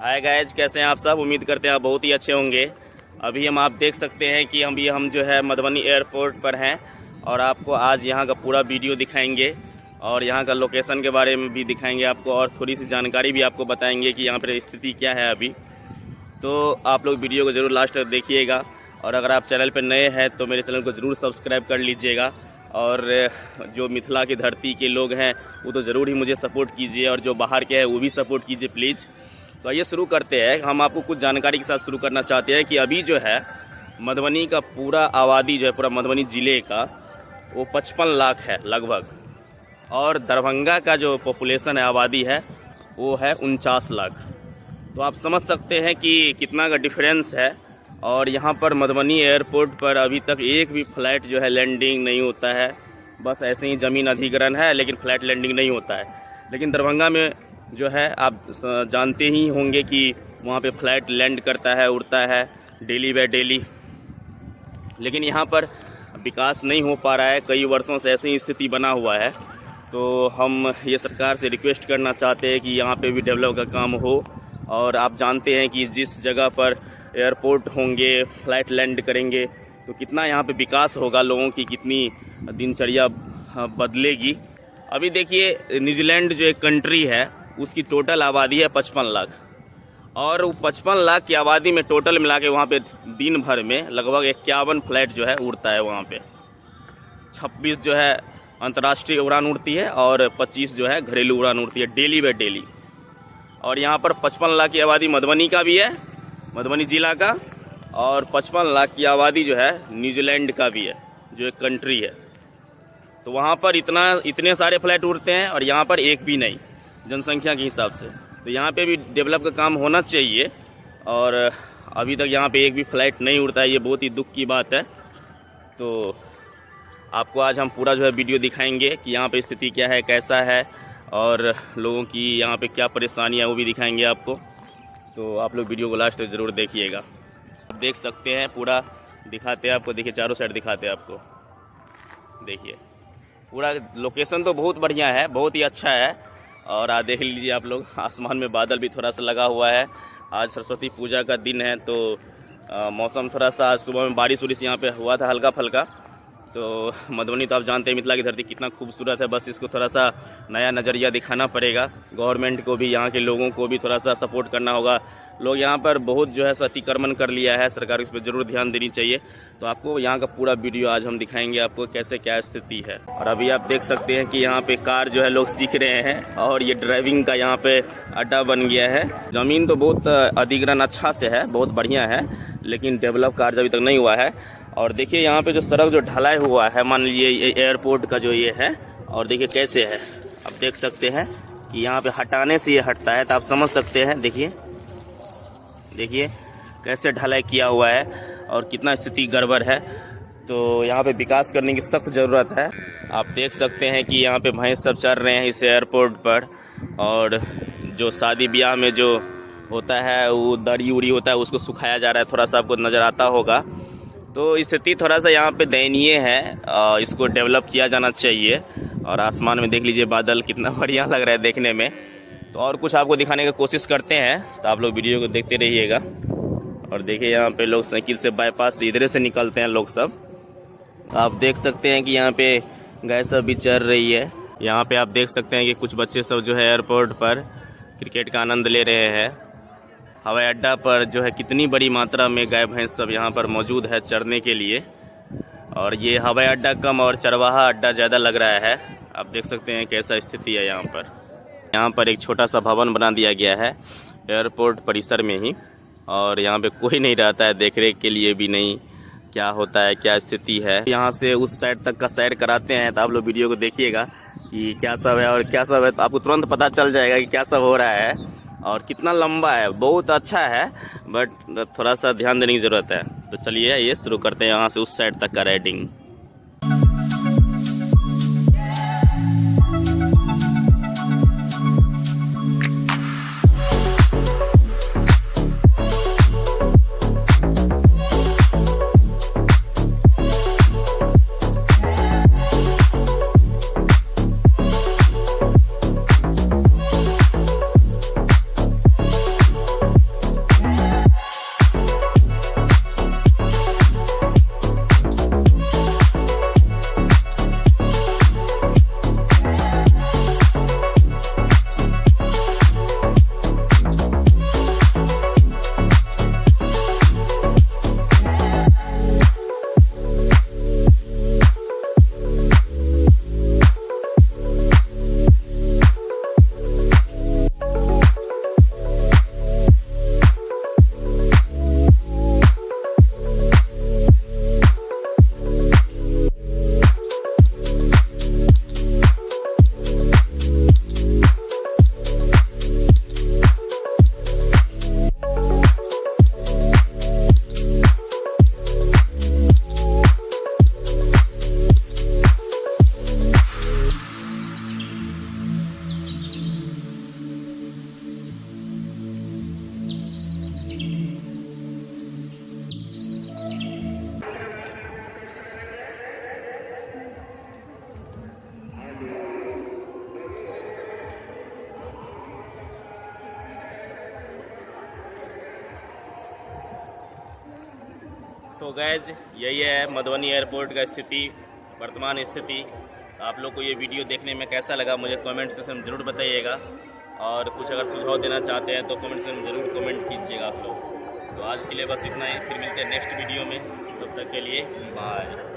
Hi guys, कैसे हैं आप सब। उम्मीद करते हैं आप बहुत ही अच्छे होंगे। अभी आप देख सकते हैं कि हम जो है मधुबनी एयरपोर्ट पर हैं और आपको आज यहाँ का पूरा वीडियो दिखाएंगे और यहाँ का लोकेशन के बारे में भी दिखाएंगे आपको और थोड़ी सी जानकारी भी आपको बताएंगे कि यहाँ पर स्थिति क्या है अभी। तो आप लोग वीडियो को ज़रूर लास्ट तक देखिएगा और अगर आप चैनल पर नए हैं तो मेरे चैनल को ज़रूर सब्सक्राइब कर लीजिएगा और जो मिथिला की धरती के लोग हैं वो तो ज़रूर ही मुझे सपोर्ट कीजिए और जो बाहर के हैं वो भी सपोर्ट कीजिए प्लीज़। तो आइए शुरू करते हैं। हम आपको कुछ जानकारी के साथ शुरू करना चाहते हैं कि अभी जो है मधुबनी का पूरा आबादी जो है पूरा मधुबनी ज़िले का वो 55 लाख है लगभग और दरभंगा का जो पॉपुलेशन है आबादी है वो है 49 लाख। तो आप समझ सकते हैं कि कितना का डिफरेंस है। और यहाँ पर मधुबनी एयरपोर्ट पर अभी तक एक भी फ़्लाइट जो है लैंडिंग नहीं होता है, बस ऐसे ही ज़मीन अधिग्रहण है लेकिन फ़्लाइट लैंडिंग नहीं होता है। लेकिन दरभंगा में जो है आप जानते ही होंगे कि वहाँ पे फ़्लाइट लैंड करता है, उड़ता है डेली बाय डेली। लेकिन यहाँ पर विकास नहीं हो पा रहा है, कई वर्षों से ऐसी ही स्थिति बना हुआ है। तो हम ये सरकार से रिक्वेस्ट करना चाहते हैं कि यहाँ पे भी डेवलप का काम हो। और आप जानते हैं कि जिस जगह पर एयरपोर्ट होंगे, फ़्लाइट लैंड करेंगे तो कितना यहाँ पे विकास होगा, लोगों की कितनी दिनचर्या बदलेगी। अभी देखिए न्यूजीलैंड जो एक कंट्री है उसकी टोटल आबादी है 55 लाख और वो 55 लाख की आबादी में टोटल मिला के वहाँ पे दिन भर में लगभग 51 फ्लाइट जो है उड़ता है। वहाँ पे 26 जो है अंतर्राष्ट्रीय उड़ान उड़ती है और 25 जो है घरेलू उड़ान उड़ती है डेली बाय डेली। और यहाँ पर 55 लाख की आबादी मधुबनी का भी है, मधुबनी ज़िला का, और 55 लाख की आबादी जो है न्यूजीलैंड का भी है जो एक कंट्री है। तो वहाँ पर इतने सारे फ्लाइट उड़ते हैं और यहाँ पर एक भी नहीं जनसंख्या के हिसाब से। तो यहाँ पे भी डेवलप का काम होना चाहिए और अभी तक यहाँ पे एक भी फ़्लाइट नहीं उड़ता है, ये बहुत ही दुख की बात है। तो आपको आज हम पूरा जो है वीडियो दिखाएंगे कि यहाँ पे स्थिति क्या है, कैसा है और लोगों की यहाँ पे क्या परेशानियाँ वो भी दिखाएंगे आपको। तो आप लोग वीडियो को लास्ट तक ज़रूर देखिएगा। आप देख सकते हैं पूरा दिखाते हैं आपको, देखिए चारों साइड दिखाते हैं आपको। देखिए पूरा लोकेशन तो बहुत बढ़िया है, बहुत ही अच्छा है। और देख लीजिए आप लोग, आसमान में बादल भी थोड़ा सा लगा हुआ है। आज सरस्वती पूजा का दिन है तो मौसम थोड़ा सा, आज सुबह में बारिश उरिश यहाँ पे हुआ था हल्का फल्का। तो मधुबनी तो आप जानते हैं मिथिला की धरती कितना खूबसूरत है, बस इसको थोड़ा सा नया नज़रिया दिखाना पड़ेगा। गवर्नमेंट को भी, यहाँ के लोगों को भी थोड़ा सा सपोर्ट करना होगा। लोग यहाँ पर बहुत जो है अतिक्रमण कर लिया है, सरकार इस पर ज़रूर ध्यान देनी चाहिए। तो आपको यहाँ का पूरा वीडियो आज हम दिखाएंगे आपको कैसे क्या स्थिति है। और अभी आप देख सकते हैं कि यहाँ पे कार जो है लोग सीख रहे हैं और ये ड्राइविंग का यहाँ पे अड्डा बन गया है। ज़मीन तो बहुत अधिग्रहण अच्छा से है, बहुत बढ़िया है, लेकिन डेवलप कार्य अभी तक नहीं हुआ है। और देखिए यहाँ पे जो सड़क जो ढलाई हुआ है, मान लीजिए एयरपोर्ट का जो ये है, और देखिए कैसे है, आप देख सकते हैं कि यहाँ पे हटाने से ये हटता है। तो आप समझ सकते हैं, देखिए कैसे ढलाई किया हुआ है और कितना स्थिति गड़बड़ है। तो यहाँ पे विकास करने की सख्त ज़रूरत है। आप देख सकते हैं कि यहाँ पे भैंस सब चल रहे हैं इस एयरपोर्ट पर, और जो शादी ब्याह में जो होता है वो दरी उड़ी होता है उसको सुखाया जा रहा है, थोड़ा सा आपको नज़र आता होगा। तो स्थिति थोड़ा सा यहाँ पे दयनीय है, इसको डेवलप किया जाना चाहिए। और आसमान में देख लीजिए बादल कितना बढ़िया लग रहा है देखने में। तो और कुछ आपको दिखाने की कोशिश करते हैं, तो आप लोग वीडियो को देखते रहिएगा। और देखिए यहाँ पे लोग साइकिल से बाईपास से इधर से निकलते हैं लोग सब। आप देख सकते हैं कि यहाँ पे गाय सब भी चल रही है। यहाँ पे आप देख सकते हैं कि कुछ बच्चे सब जो है एयरपोर्ट पर क्रिकेट का आनंद ले रहे हैं। हवाई अड्डा पर जो है कितनी बड़ी मात्रा में गाय भैंस सब यहाँ पर मौजूद है चरने के लिए। और ये हवाई अड्डा कम और चरवाहा अड्डा ज़्यादा लग रहा है। आप देख सकते हैं कैसा स्थिति है यहाँ पर। यहाँ पर एक छोटा सा भवन बना दिया गया है एयरपोर्ट परिसर में ही, और यहाँ पे कोई नहीं रहता है, देख रेख के लिए भी नहीं, क्या होता है क्या स्थिति है। यहाँ से उस साइड तक का सैर कराते हैं, तो आप लोग वीडियो को देखिएगा कि क्या सब है और क्या सब है, तो आपको तुरंत पता चल जाएगा कि क्या सब हो रहा है और कितना लंबा है। बहुत अच्छा है बट थोड़ा सा ध्यान देने की ज़रूरत है। तो चलिए ये शुरू करते हैं यहाँ से उस साइड तक का राइडिंग। तो गैज यही है मधुबनी एयरपोर्ट का स्थिति, वर्तमान स्थिति। आप लोग को ये वीडियो देखने में कैसा लगा मुझे कमेंट सेक्शन में ज़रूर बताइएगा, और कुछ अगर सुझाव देना चाहते हैं तो कमेंट सेक्शन में ज़रूर कमेंट कीजिएगा आप लोग। तो आज के लिए बस इतना ही, फिर मिलते हैं नेक्स्ट वीडियो में, तब तक के लिए बाय।